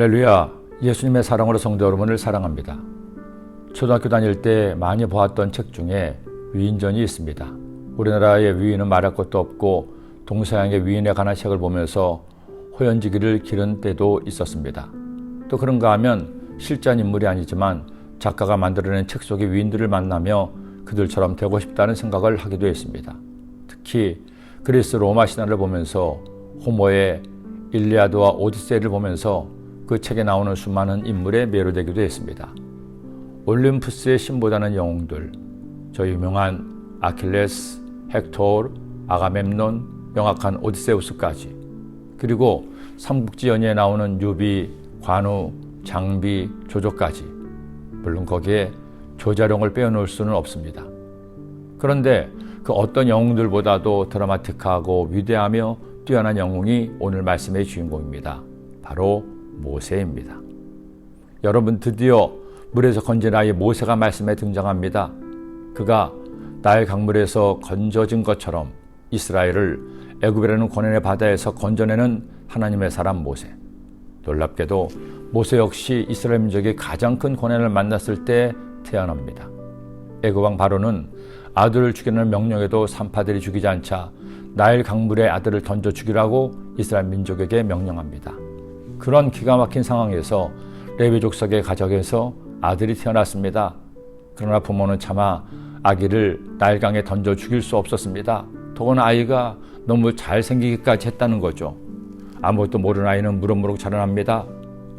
할렐루야, 예수님의 사랑으로 성도 여러분을 사랑합니다. 초등학교 다닐 때 많이 보았던 책 중에 위인전이 있습니다. 우리나라의 위인은 말할 것도 없고 동서양의 위인에 관한 책을 보면서 호연지기를 기른 때도 있었습니다. 또 그런가 하면 실존 인물이 아니지만 작가가 만들어낸 책 속의 위인들을 만나며 그들처럼 되고 싶다는 생각을 하기도 했습니다. 특히 그리스 로마 신화를 보면서 호모의 일리아드와 오디세이를 보면서 그 책에 나오는 수많은 인물에 매료되기도 했습니다. 올림푸스의 신보다는 영웅들, 저 유명한 아킬레스, 헥토르, 아가멤논, 명확한 오디세우스까지, 그리고 삼국지 연의에 나오는 유비, 관우, 장비, 조조까지, 물론 거기에 조자룡을 빼어놓을 수는 없습니다. 그런데 그 어떤 영웅들보다도 드라마틱하고 위대하며 뛰어난 영웅이 오늘 말씀의 주인공입니다. 바로 모세입니다. 여러분, 드디어 물에서 건진 아이 모세가 말씀에 등장합니다. 그가 나일 강물에서 건져진 것처럼 이스라엘을 애굽이라는 고난의 바다에서 건져내는 하나님의 사람 모세. 놀랍게도 모세 역시 이스라엘 민족이 가장 큰 고난을 만났을 때 태어납니다. 애굽 왕 바로는 아들을 죽이는 명령에도 산파들이 죽이지 않자 나일 강물에 아들을 던져 죽이라고 이스라엘 민족에게 명령합니다. 그런 기가 막힌 상황에서 레위 족속의 가정에서 아들이 태어났습니다. 그러나 부모는 차마 아기를 나일강에 던져 죽일 수 없었습니다. 더구나 아이가 너무 잘생기기까지 했다는 거죠. 아무것도 모르는 아이는 무럭무럭 자라납니다.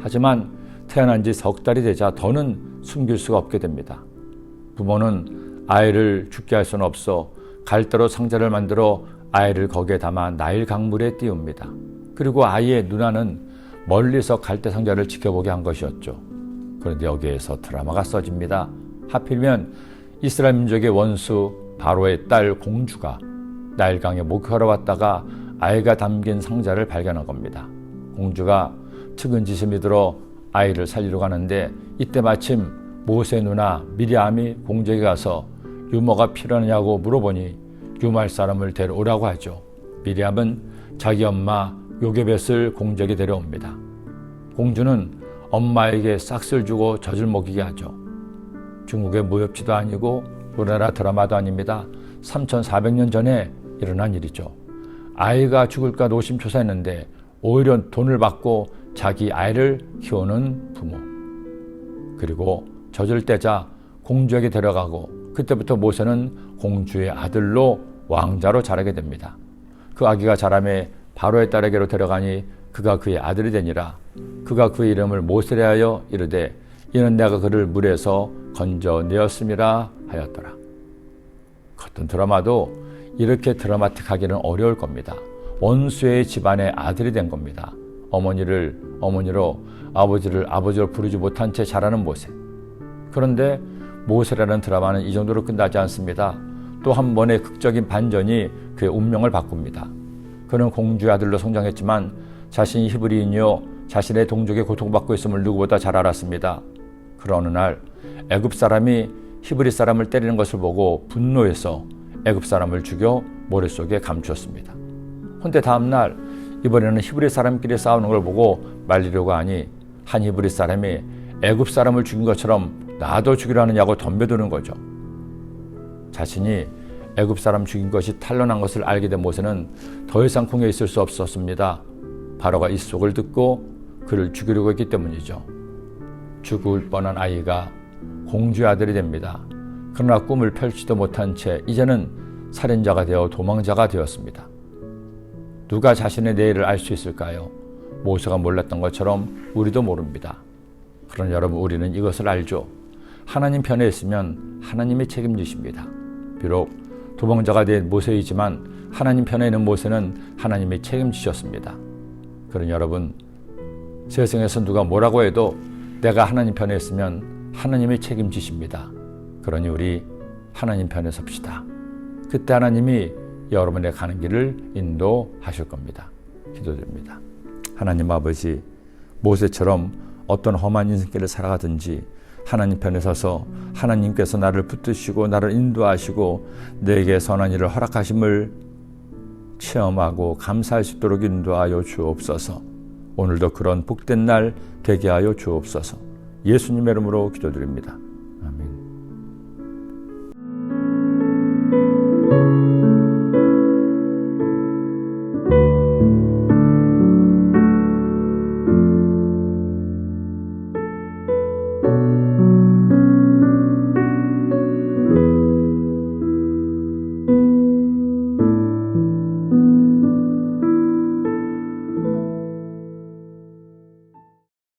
하지만 태어난 지 석 달이 되자 더는 숨길 수가 없게 됩니다. 부모는 아이를 죽게 할 수는 없어 갈대로 상자를 만들어 아이를 거기에 담아 나일 강물에 띄웁니다. 그리고 아이의 누나는 멀리서 갈대 상자를 지켜보게 한 것이었죠. 그런데 여기에서 드라마가 써집니다. 하필이면 이스라엘 민족의 원수 바로의 딸 공주가 나일강에 목욕하러 왔다가 아이가 담긴 상자를 발견한 겁니다. 공주가 측은지심이 들어 아이를 살리러 가는데 이때 마침 모세 누나 미리암이 공주에게 가서 유모가 필요하냐고 물어보니 유모할 사람을 데려오라고 하죠. 미리암은 자기 엄마 요게벳을 공주에게 데려옵니다. 공주는 엄마에게 싹쓸 주고 젖을 먹이게 하죠. 중국의 무협지도 아니고 우리나라 드라마도 아닙니다. 3400년 전에 일어난 일이죠. 아이가 죽을까 노심초사했는데 오히려 돈을 받고 자기 아이를 키우는 부모. 그리고 젖을 떼자 공주에게 데려가고 그때부터 모세는 공주의 아들로 왕자로 자라게 됩니다. 그 아기가 자라매 바로의 딸에게로 데려가니 그가 그의 아들이 되니라. 그가 그의 이름을 모세라 하여 이르되 이는 내가 그를 물에서 건져내었음이라 하였더라. 어떤 드라마도 이렇게 드라마틱하기는 어려울 겁니다. 원수의 집안의 아들이 된 겁니다. 어머니를 어머니로 아버지를 아버지로 부르지 못한 채 자라는 모세. 그런데 모세라는 드라마는 이 정도로 끝나지 않습니다. 또 한 번의 극적인 반전이 그의 운명을 바꿉니다. 그는 공주의 아들로 성장했지만 자신이 히브리인이요 자신의 동족에 고통받고 있음을 누구보다 잘 알았습니다. 그러는 날 애굽 사람이 히브리 사람을 때리는 것을 보고 분노해서 애굽 사람을 죽여 모래 속에 감추었습니다. 그런데 다음 날 이번에는 히브리 사람끼리 싸우는 걸 보고 말리려고 하니 한 히브리 사람이 애굽 사람을 죽인 것처럼 나도 죽이려 하느냐고 덤벼드는 거죠. 자신이 애굽 사람 죽인 것이 탄로난 것을 알게 된 모세는 더 이상 궁에 있을 수 없었습니다. 바로가 이 속을 듣고 그를 죽이려고 했기 때문이죠. 죽을 뻔한 아이가 공주의 아들이 됩니다. 그러나 꿈을 펼치도 못한 채 이제는 살인자가 되어 도망자가 되었습니다. 누가 자신의 내일을 알 수 있을까요? 모세가 몰랐던 것처럼 우리도 모릅니다. 그러나 여러분, 우리는 이것을 알죠. 하나님 편에 있으면 하나님이 책임지십니다. 비록 도망자가 된 모세이지만 하나님 편에 있는 모세는 하나님이 책임지셨습니다. 그러니 여러분, 세상에서 누가 뭐라고 해도 내가 하나님 편에 있으면 하나님이 책임지십니다. 그러니 우리 하나님 편에 섭시다. 그때 하나님이 여러분의 가는 길을 인도하실 겁니다. 기도드립니다. 하나님 아버지, 모세처럼 어떤 험한 인생길을 살아가든지 하나님 편에 서서 하나님께서 나를 붙드시고 나를 인도하시고 내게 선한 일을 허락하심을 체험하고 감사할 수 있도록 인도하여 주옵소서. 오늘도 그런 복된 날 되게 하여 주옵소서. 예수님의 이름으로 기도드립니다. 아멘.